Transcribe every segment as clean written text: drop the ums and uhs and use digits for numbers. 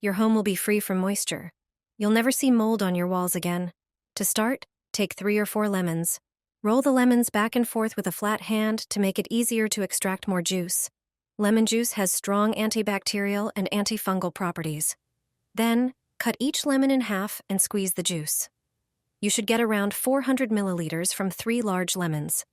Your home will be free from moisture. You'll never see mold on your walls again. To start, take 3 or 4 lemons. Roll the lemons back and forth with a flat hand to make it easier to extract more juice. Lemon juice has strong antibacterial and antifungal properties. Then, cut each lemon in half and squeeze the juice. You should get around 400 milliliters from 3 large lemons.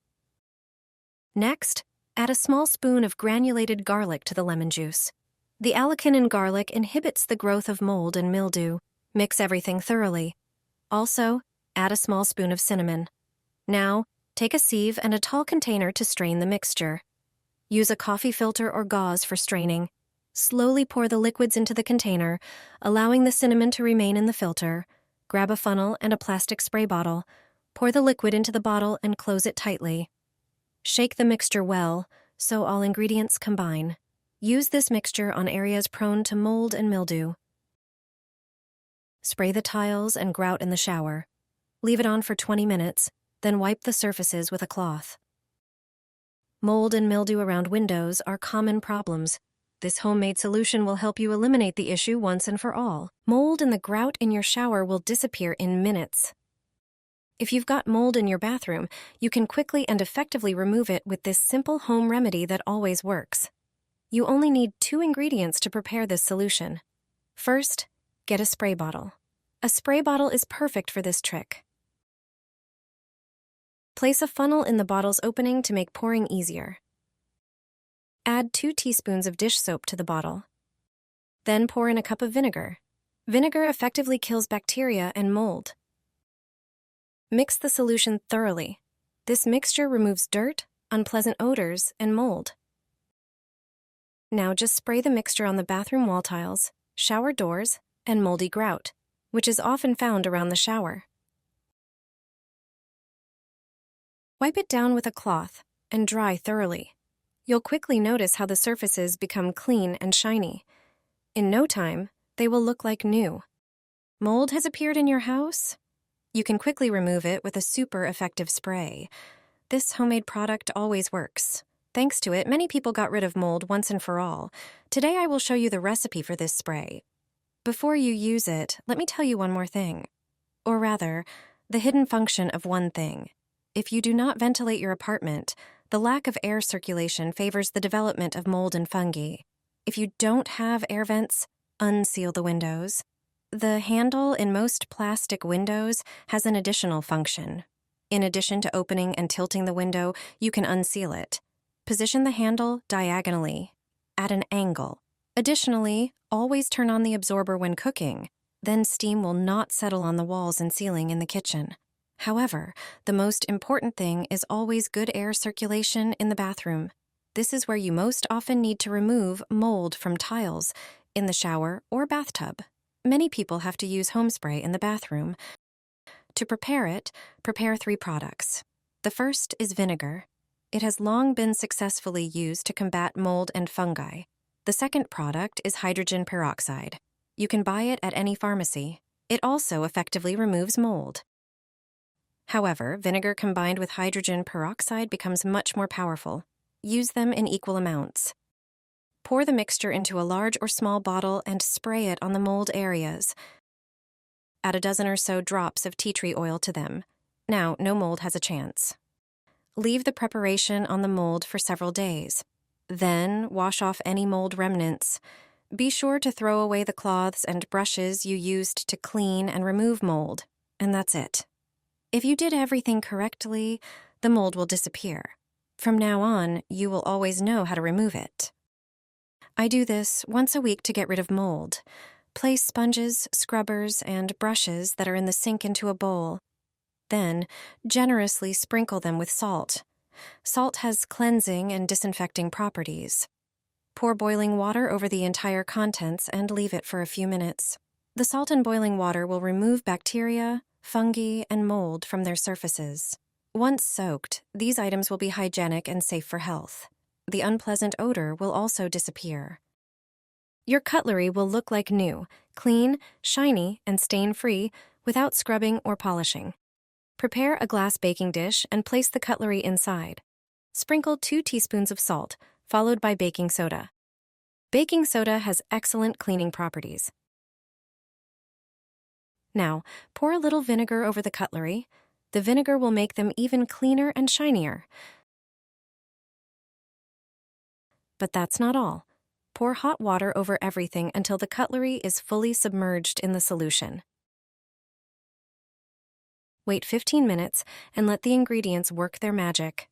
Next, add a small spoon of granulated garlic to the lemon juice. The allicin in garlic inhibits the growth of mold and mildew. Mix everything thoroughly. Also, add a small spoon of cinnamon. Now, take a sieve and a tall container to strain the mixture. Use a coffee filter or gauze for straining. Slowly pour the liquids into the container, allowing the cinnamon to remain in the filter. Grab a funnel and a plastic spray bottle. Pour the liquid into the bottle and close it tightly. Shake the mixture well, so all ingredients combine. Use this mixture on areas prone to mold and mildew. Spray the tiles and grout in the shower. Leave it on for 20 minutes, then wipe the surfaces with a cloth. Mold and mildew around windows are common problems. This homemade solution will help you eliminate the issue once and for all. Mold and the grout in your shower will disappear in minutes. If you've got mold in your bathroom, you can quickly and effectively remove it with this simple home remedy that always works. You only need 2 ingredients to prepare this solution. First, get a spray bottle. A spray bottle is perfect for this trick. Place a funnel in the bottle's opening to make pouring easier. Add 2 teaspoons of dish soap to the bottle. Then pour in a cup of vinegar. Vinegar effectively kills bacteria and mold. Mix the solution thoroughly. This mixture removes dirt, unpleasant odors, and mold. Now just spray the mixture on the bathroom wall tiles, shower doors, and moldy grout, which is often found around the shower. Wipe it down with a cloth and dry thoroughly. You'll quickly notice how the surfaces become clean and shiny. In no time, they will look like new. Mold has appeared in your house? You can quickly remove it with a super effective spray. This homemade product always works. Thanks to it, many people got rid of mold once and for all. Today I will show you the recipe for this spray. Before you use it, let me tell you one more thing. Or rather, the hidden function of one thing. If you do not ventilate your apartment, the lack of air circulation favors the development of mold and fungi. If you don't have air vents, unseal the windows. The handle in most plastic windows has an additional function. In addition to opening and tilting the window, you can unseal it. Position the handle diagonally, at an angle. Additionally, always turn on the absorber when cooking. Then steam will not settle on the walls and ceiling in the kitchen. However, the most important thing is always good air circulation in the bathroom. This is where you most often need to remove mold from tiles, in the shower or bathtub. Many people have to use home spray in the bathroom. To prepare it, prepare 3 products. The first is vinegar. It has long been successfully used to combat mold and fungi. The second product is hydrogen peroxide. You can buy it at any pharmacy. It also effectively removes mold. However, vinegar combined with hydrogen peroxide becomes much more powerful. Use them in equal amounts. Pour the mixture into a large or small bottle and spray it on the mold areas. Add a dozen or so drops of tea tree oil to them. Now, no mold has a chance. Leave the preparation on the mold for several days. Then, wash off any mold remnants. Be sure to throw away the cloths and brushes you used to clean and remove mold, and that's it. If you did everything correctly, the mold will disappear. From now on, you will always know how to remove it. I do this once a week to get rid of mold. Place sponges, scrubbers, and brushes that are in the sink into a bowl. Then, generously sprinkle them with salt. Salt has cleansing and disinfecting properties. Pour boiling water over the entire contents and leave it for a few minutes. The salt and boiling water will remove bacteria, fungi, and mold from their surfaces. Once soaked, these items will be hygienic and safe for health. The unpleasant odor will also disappear. Your cutlery will look like new, clean, shiny, and stain-free without scrubbing or polishing. Prepare a glass baking dish and place the cutlery inside. Sprinkle 2 teaspoons of salt, followed by baking soda. Baking soda has excellent cleaning properties. Now, pour a little vinegar over the cutlery. The vinegar will make them even cleaner and shinier. But that's not all. Pour hot water over everything until the cutlery is fully submerged in the solution. Wait 15 minutes and let the ingredients work their magic.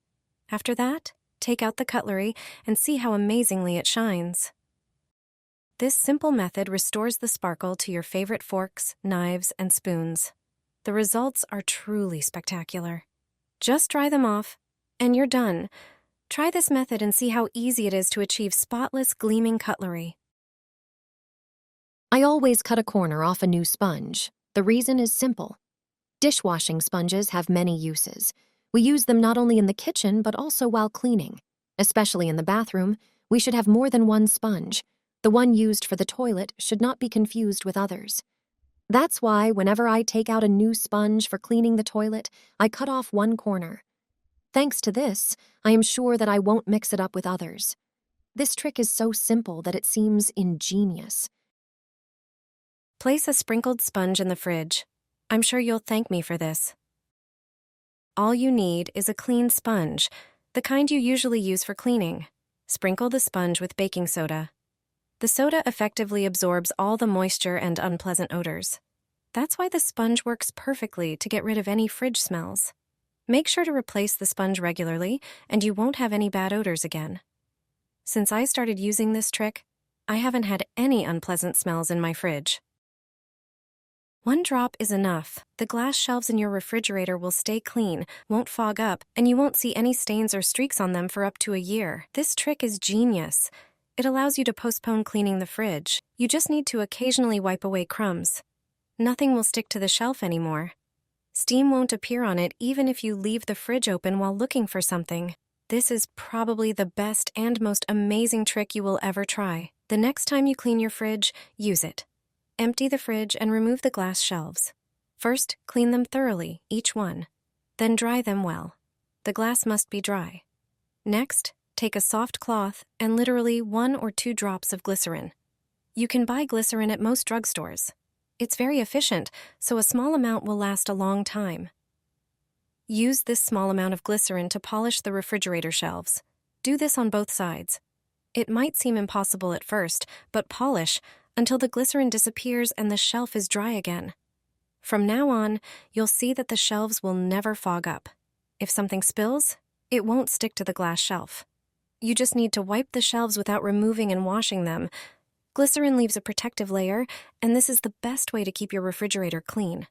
After that, take out the cutlery and see how amazingly it shines. This simple method restores the sparkle to your favorite forks, knives, and spoons. The results are truly spectacular. Just dry them off, and you're done. Try this method and see how easy it is to achieve spotless, gleaming cutlery. I always cut a corner off a new sponge. The reason is simple. Dishwashing sponges have many uses. We use them not only in the kitchen, but also while cleaning. Especially in the bathroom, we should have more than one sponge. The one used for the toilet should not be confused with others. That's why whenever I take out a new sponge for cleaning the toilet, I cut off one corner. Thanks to this, I am sure that I won't mix it up with others. This trick is so simple that it seems ingenious. Place a sprinkled sponge in the fridge. I'm sure you'll thank me for this. All you need is a clean sponge, the kind you usually use for cleaning. Sprinkle the sponge with baking soda. The soda effectively absorbs all the moisture and unpleasant odors. That's why the sponge works perfectly to get rid of any fridge smells. Make sure to replace the sponge regularly, and you won't have any bad odors again. Since I started using this trick, I haven't had any unpleasant smells in my fridge. One drop is enough. The glass shelves in your refrigerator will stay clean, won't fog up, and you won't see any stains or streaks on them for up to a year. This trick is genius. It allows you to postpone cleaning the fridge. You just need to occasionally wipe away crumbs. Nothing will stick to the shelf anymore. Steam won't appear on it even if you leave the fridge open while looking for something. This is probably the best and most amazing trick you will ever try. The next time you clean your fridge, use it. Empty the fridge and remove the glass shelves. First, clean them thoroughly, each one. Then dry them well. The glass must be dry. Next, take a soft cloth and literally 1 or 2 drops of glycerin. You can buy glycerin at most drugstores. It's very efficient, so a small amount will last a long time. Use this small amount of glycerin to polish the refrigerator shelves. Do this on both sides. It might seem impossible at first, but polish until the glycerin disappears and the shelf is dry again. From now on, you'll see that the shelves will never fog up. If something spills, it won't stick to the glass shelf. You just need to wipe the shelves without removing and washing them. Glycerin leaves a protective layer, and this is the best way to keep your refrigerator clean.